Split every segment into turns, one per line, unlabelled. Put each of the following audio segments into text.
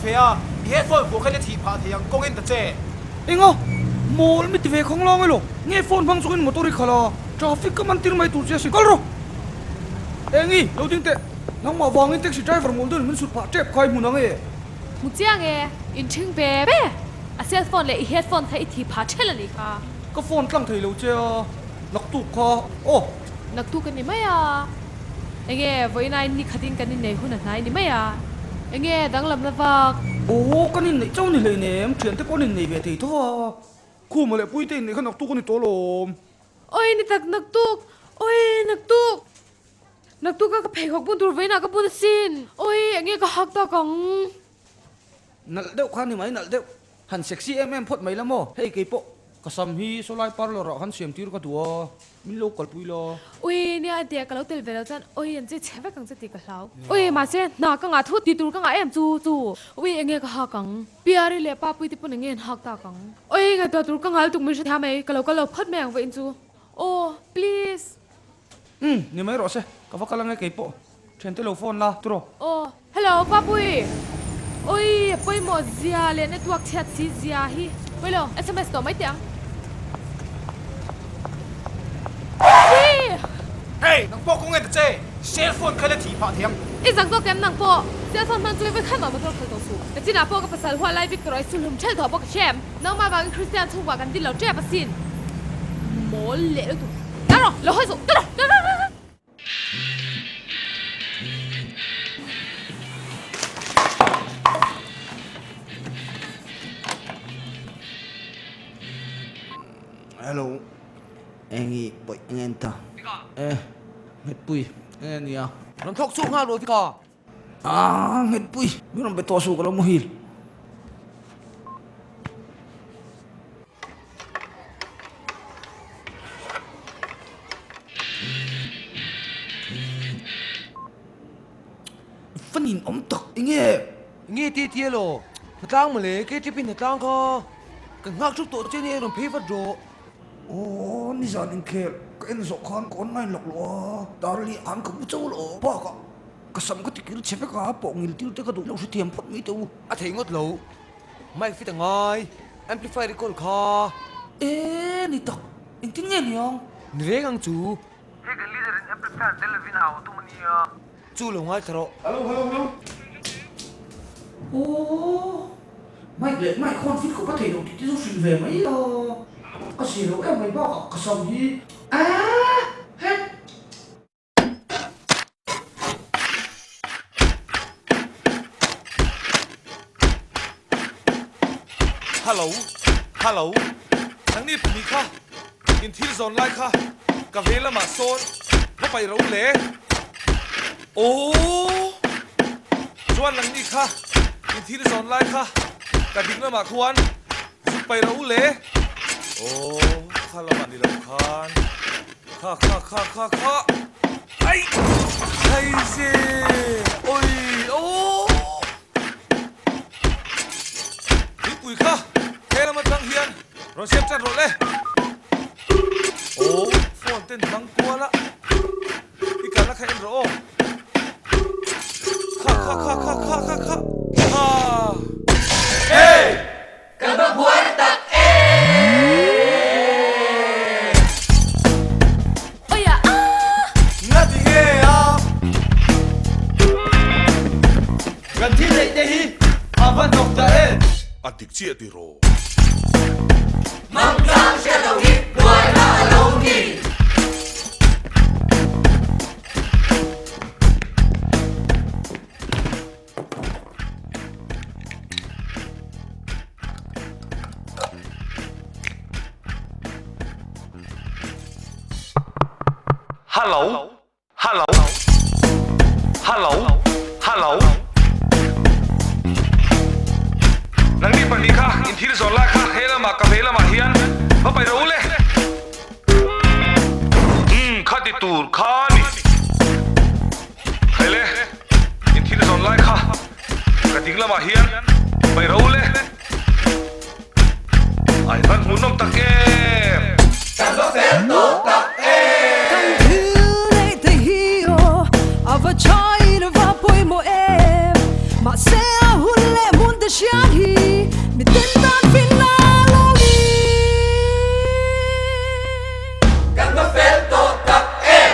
เฟียเฮดโฟนหัวแค่จะถีบพาเทียงกงเงินตะเจ
เองโมลมิตเวของลองไอ้ลูกเงี้ยโฟนพังสุกินมอเตอร์ริคาลาทราฟิกก็มันตีนไม่ถูกเสียสิกอลโรเอ็งอีเราดิ้งเตะน้องมาวางอินเท็กซี่ไดรเวอร์โมลดุนมันสุดผ่าเจ็บใครมุนังเอ๋
มุเจียงเอ๋อินชิงเบ้เบ้อาเซียโฟนเลยเฮดโฟนไทยทีผ่าเชลนี่ค่ะ
ก็โฟนตั้งไทยเราเจ้านักตุกค่ะโอ้
นักตุกันนี่ไม่อะเองวันนี้นี่ขัดดินกันนี่ในหุ่นไหนนี่ไม่อะเองดังลำนับว่า
โอ้กันนี่เจ้านี่เลยเนี่ยเขียนแต่ป้อนนี่เวทีทั่วคู่มาเลยปุ้ยเต้นนี่ขนักตุกกันนี่ตัวลม
โอ้ยนี่ตักนักตุกโอ้ยนักตุกก็เพลของปุ่นตัวไว้น่ะก็ปุ่นสินโอ้ยเองก็ฮักตากัง
นั่นเดี๋ยวข้านี่ไหมนั่นเดี๋ยวหันเซ็กซี่พดไหมละโม่เฮ้ยกี่ปะก็ซ้ำฮีโซไลปาร์ลร์หันเสียมตีรก็ตัวมิโลกอลปุยละ
โอ้ยเนี่ยเดี๋ยวก็เราเตลเวลจันโอ้ยยังจะเชฟไปกังจะตีกับเราโอ้ยมาเสียน่ากังอาทุดตีตูกังอาเอ็มจูโอ้ยเองก็ฮักกังเปียร์เลยป้าปุยที่ปุ่นเองฮักตากังโอ้ยไงตัวตูกังอาตุกมือใช่ทำไมก็เราพัดแมงไว้อินจูโอ้ please
นี่ไม่รอเซ่ก็ว่ากันแล้วไงกี่ปะเชิญเทเลโฟนละตัว
โอ้ฮัลโหลป้าปุยโอ้ยปุยหมดเสียเลยในตัวแชทซีเสียฮีไปเลย SMS ต่อไม่เตียง
เฮ้ยนังโป๊กงเงินตะเจเฮดโฟนแค่จะถีบพาเทียง
อีสังตัวแกมนังโป๊เสียฟันมันช่วยไปขั้นต่อมาตัวเคยต่อสู้แต่จีน่าโป๊กับภาษาหัวไล่วิกรอยสุลุมเชลถอบอกแชมน้องมาบางคริสเตียนถูกว่ากันที่เราเจ็บปะสินโมเละตัวนั่นหรอเราให้สุดนั่นหรอ
ฮัลโหลเอ็งอีปอยเงินตาเฮ็ดปุยเงินเนี่ย
น้ำทกสู้ห้าโลที่ก่อ
เฮ็ดปุยไม่ต้องไปต่อสู้กับเราโมฮิลฟันอินอมตักเงี้ย
ตีเทียโลมาตั้งมาเลยแค่ที่เป็นตั้งก็กันงักชุดตัวเจนี่ต้องเพย์ฟัดโจ
โอ้นี่จานิงเคลก็เอ็นสกขันก่อนไม่หลอกหรอดาร์ลีอันกับผู้เจ้าหรอป้าก็สำคัญที่กินเชฟก็หาปองอิลติวเตก็ดูเราสุดเทียมพดไม่ตัว
อาถิงดโลไม่ฟิตงอยแอมพลิฟายรีคอร์คอ
นี่ตักอินทิ้งเงี้ยนี่ยอง
นี่เรื่องจู
เฮ้ยกันลีเดอร์แอมพลิฟายเดลวินเอาตัวมันเนี่ย
จูลงง่ายทรอ
ฮัลโหล
โอ้ไม่เลยไม่คนฟิตกับประเทศเราที่ต้องฟิลเวไหมล่ะก็สิเราไม่บอกก็สมฮีเฮ็ด
ฮัลโหลทั้งนี้มีค่ะอินทิลโซนไลค่ะกับเวลามาโซนเข้าไปเราเละโอ้ชวนหลังนี้ค่ะอินทิลโซนไลค่ะกับดิ้งละมาควรสุดไปเราเละโอ้ข้าละมันดีละคันข้าไอ้สิโอ้ยโอ้นี่ปุ๋ยค่ะแค่ละมันตั้งเฮียนเราเชฟจัดรถเลยโอ้โฟนเต้นทั้งตัวละอีการละใครเอ็นโรข้าเฮ้กระบวนตักAdikcia di ro.
Mamzang shadow hit, boy la alone hit.
Hello. Nang ni pani kha in thil zon la kha hela ma ka hela ma hian ba pai ro le kha ti tur kha ni hele in thil zon la kha ka ding la ma hian pai ro le ai ban mun nom tak e
kan ba fel to tak e
kan thil te hi o ava chai va poi mo e ma se hun le mun shahi mi ten tan fin na lo ni
Kan ba fel to tak em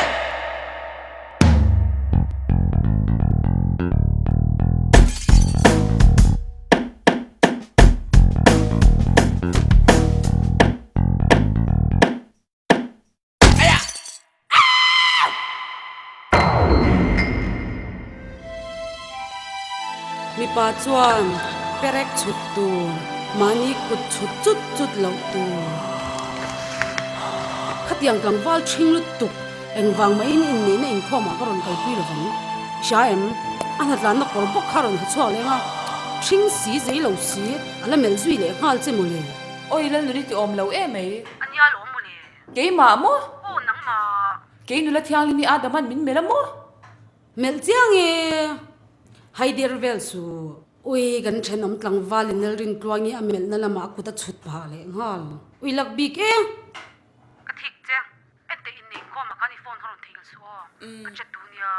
mi pa chuan perek chut tu mani kut chut chut chut lo tu khatiang tlangwal thing lut tuk engwang mai in ni nei khoma karon kai pi lo van sha em ana tlan na kor bok kharon ha chwa lenga thing si zei lo si ala mel zui le ngal che mo le
oi lan ri ti om lo e mai
anya lo mo le
ke ma mo
o nang ma
ke nu la thiang ni adaman min mela mo
mel chiang e haider vel su ui gan thenom tlangwal in rin tluangi amel na lama ku ta chut pha le ngal ui lak bi ke ka thik che ente in nei ko ma kani phone haron thil su ka chat dunia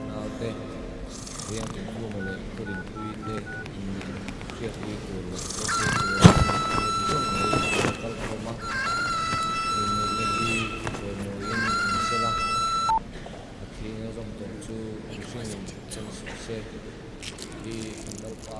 Naute, riang tu ku mo le ko din tui te siat ni ko lo ko kal ko ma ni ni ko mo yin sela ki na zong tong chu shin chen su se di kan pa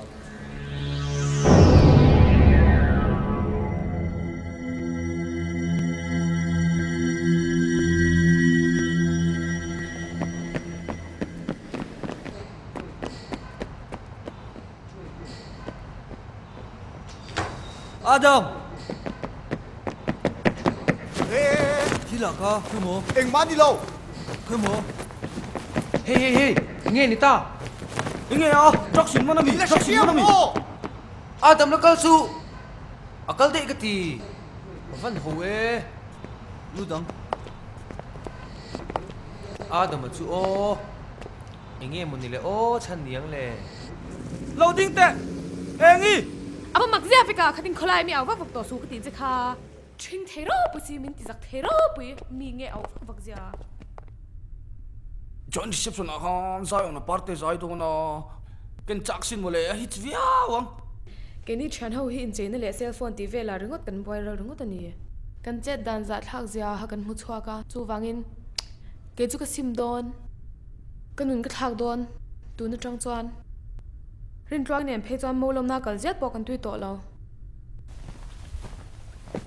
Adam Gila ka Kumo
Eng mani lo
Kumo
Hey nghe ni ta
Inge ah Traksin mana mi Traksin mana mi
Adam nakal su akal de kati van ho e
Ludang
Adam chu o inge mun ni le o chan niang le
Loading te Engi
Aba magzia fika khatin kholai mi awak vak to su khatin che kha thing thero pusi min ti zak thero pui mi nge aw vak zia
John reception aham sai on parte sai to na ken chaksin mole hi chwia wang
keni than ho hi in chain le cell phone ti vela ringot kan boy ro ringot ani kan chet dan za thak zia ha kan mu chwa ka chu wangin ke chu ka sim don kanun ka thak don tu na tang chuan rin twang nem phe chuan molom na kal jet po kan tui to lo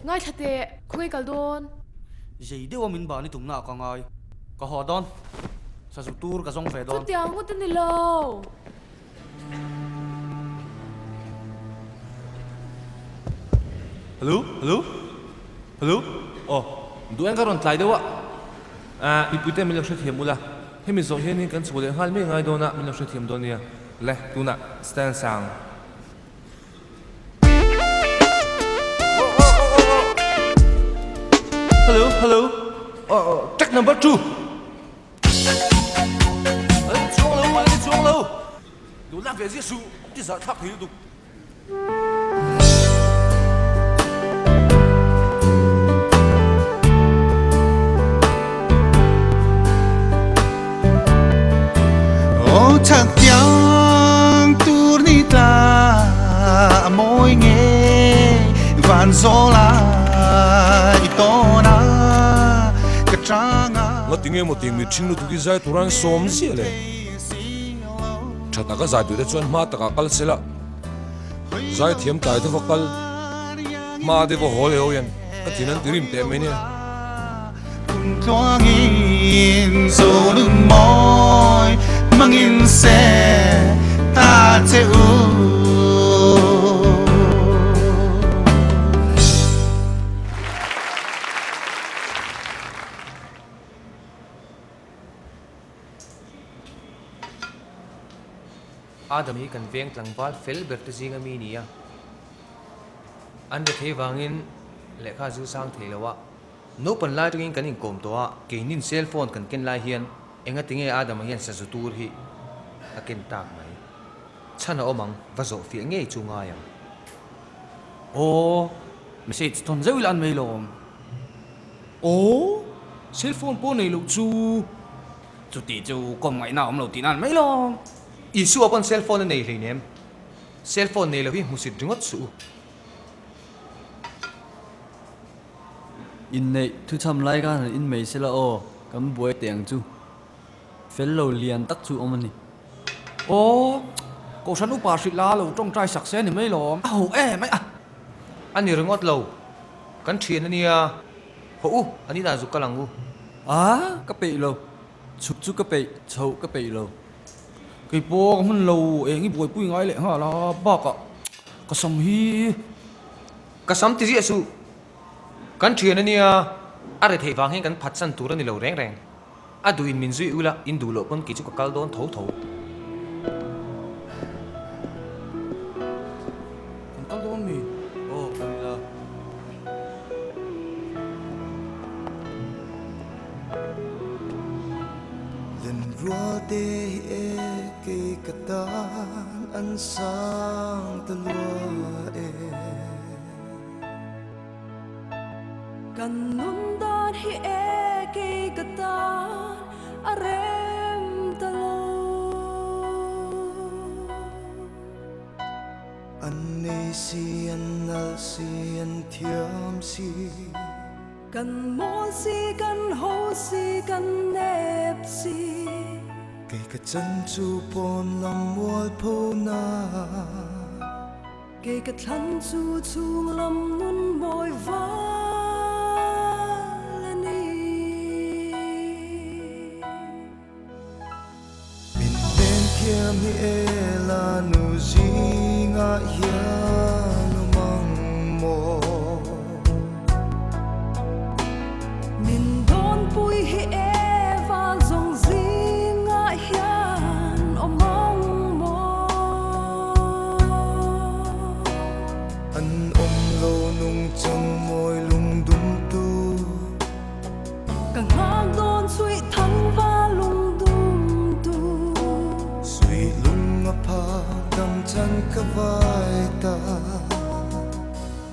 ngai thate khoi kal don
Jei dewa min ba ni tum na ka ngai ka ho don sa su tur ka song fe
chu
don
tiang ngot ni lo
Hello Oh duan ka ron tlai dewa ipute mi lo thiam mula hemi zo hian kan chule hal me ngai dona mi lo thiam don nia le tuna stand sang Hello track number 2 chuông lâu đủ làm việc giết su thì giờ thắc hiểu được
ô chắc tiếng turnita môi nghe vạn gió la itona kachanga
là tiếng em một tiếng miệt sinh lúc cái giải turan xóm gì vậy chả ta cái giải tuổi đó chuẩn mà ta cái cal sẽ là giải thiểm tài thôi phải cal mà đi vào hồ lệ oyên cái tiếng anh tiếng tem mấy nè
toang in zo lưng môi mang in xe ta che u
Adam hi kan veng tlangwal fel ber te zinga mi nia an de the wangin lekha zu sang theilowa no pan lai ringin kan in kom towa keinin cell phone kan ken lai hian enga tinge Adam hian sa zu tur hi aken tak mai chana omang vazo fi nge chunga ya
ô message ton zeu lan mai lom ô cell phone po này lâu chú tí chú còn ngày nào ông lâu tin ăn mấy lo
isu upon cell phone nei hle nem cell phone nei lo hi musit ringot su
in nei thu cham lai ga in mei se la o kam boi teng chu fellow lian tak chu omani
ô cậu sẵn upa xịt lá lâu trong trai sặc xé này mấy lo hầu mấy à
ani ringot lo kan thien ani a ho u ani da zu kalangu
à ka pe lo chuk chu ka pe chau ka pe lo
cái po cái mình lâu ấy cái buổi bui ngay lệ hả là bác ạ cái sầm hi
kasam ti ji su kan thien ani a are thei wang hen kan phat san tur ani lo reng reng adu in min zui ula in du lo kon ki chu ka kal don tho tho
còn tao đón mì
ô kan la
lần rua tê e kê kata an sang ta lua e
Kan nundan hi e kay katan arem talo
an nei si an nal si an thiam si
Kan mo si kan ho si kan nep si
kê ka chân chu pon lam wal po na
Kay katlan chu chung lam nun boy valani
min len thiam hi e la nu zinga hian mang mo
Min don pui hi e val zong zinga hian omong mo
an om lo nung chang moi lung dum tu
Kang hang don sui thang va lung dum tu
sui lung a pa dam chan ka vai ta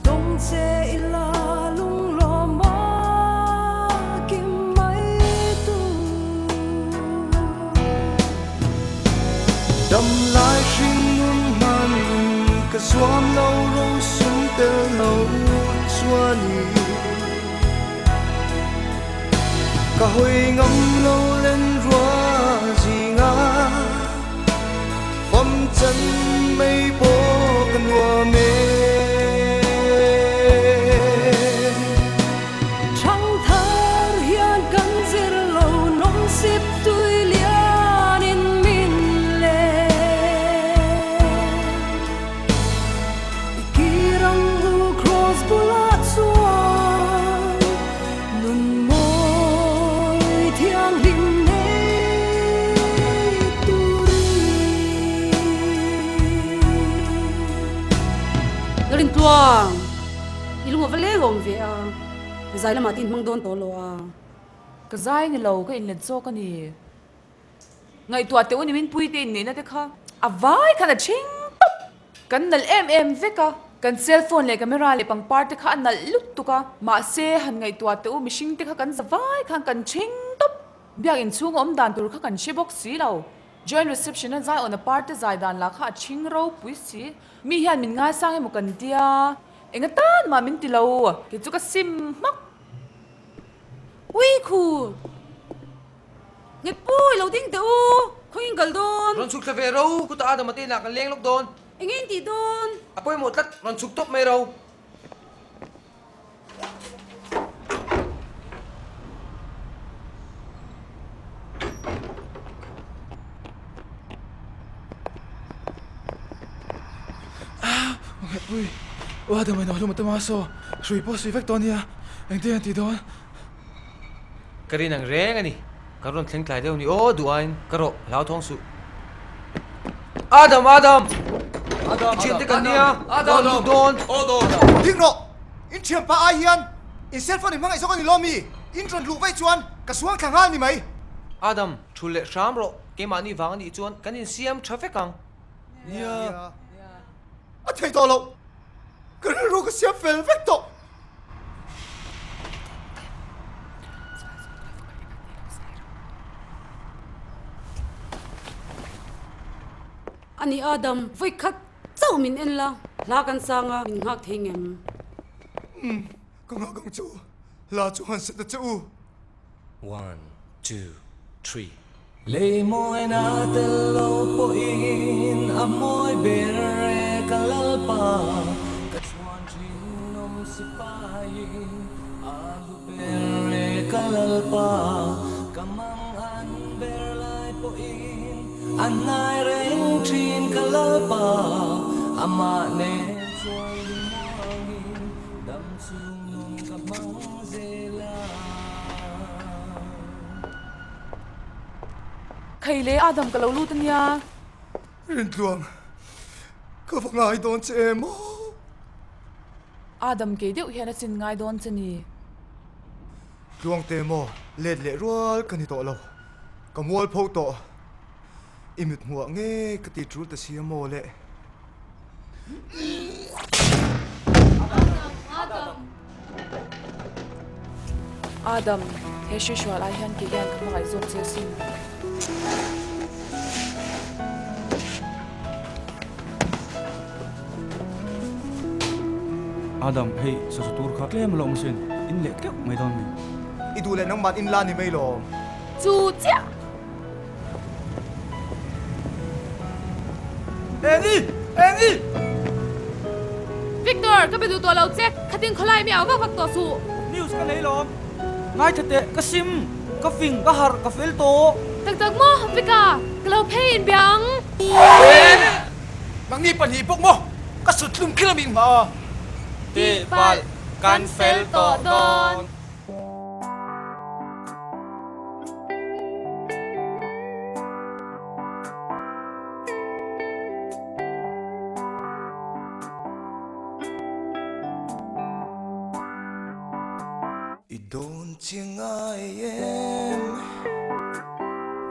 Dong che ila lung lo ma kim mai tu
đâm lai sinh nun man ka suam lâu rong sun te lâu chuani ka hoi ngam lâu lên rua gì nga phong chân mây bố kan wa me
Trăng thar hian kan zir lo nom sip tui lian in min le Ikirang lu cross bulat suan Nun moi thiang lim nei turi Garin tuang ilunga vale gom ve a zai lama tin mang don to lo a
ka zai ni lo ka in len so ka ni ngai tua te uni min pui te ni na te kha avai kana ching kan nal em veka kan cell phone le camera le pang part te kha nal lut tu ka ma se han ngai tua te u mishing te kha kan zawai khan kan ching top biak in chung om dan tur kha kan she box si lo join reception na zai on a part te zai dan la kha ching ro pui si mi hian min ngai sang e mo kan dia enga tan ma min ti lo ki chu ka sim mak
ui khu nghe pui lo ding te u khoing gal don
ron suk ve ro ku ta adam te na kan leng lok don
engin ti don
apoi mo tlat ron suk top mai ro
ui ủa đừng mày nói luôn mà tôi mà so sui po sui vách ton nha anh tiên thì đó
kari nang reng ani karon thleng tlai deu ni o duain karo lau thong su adam chim te kan nia don don
thing ro in thiam pa ai hian in cell phone mang ai so kan lo mi in tron lu vai chuan ka suang thang hal ni mai
adam thule sham ro ke mani wang ni chuan kan in siam traffic kang
ya a thei to lo ka ru ka siam fel vek to
ani Adam voi khat chau min en la kan sanga min hak thengem
Con ngọc công chủ là chủ hoàn sự chủ.
1, 2, 3
Lê môi na tel lâu po in a môi bere kalalpa kachuan chin nom sipayin a bere kalalpa kamang an ber lai po in an nai reng chin kalalpa ama ne chuan limangin dam chung nom kamang zela.
Khay le Adam ka lo lu tan ya.
Rin tuang ka fa ngai don che mo.
Adam ke deuh hian a chin ngai don chani.
Tuang te mo let le rual kan hi to lo. Ka mual pho to. Imut muwa nge ka ti trul ta sia mo le.
Adam he shishwal ai hian ke hian ka mangai zon che sin.
Adam hey sa tur kha klem long sin in le kek mai don mi
I du le nang man in la ni mai lo.
Chu chia.
Engi
Victor, ka bedu to lo check. Khating kholai mi awa vak to su.
news ka nei lom ngai thate ka sim ka fing ka har ka fel to
Tak tak mo, Vika. Kalau pay in biang.
Mang ni pan hi pok mo. Ka sut lum kilamin ma.
Ti pal kan fel to don.
I don't ching ai em.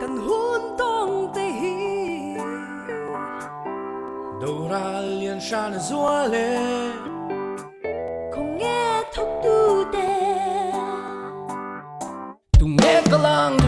Kan hun tong te hi
Đâu ra liền shan zua le.
không nghe thốc tu te
Tu nghe ka lang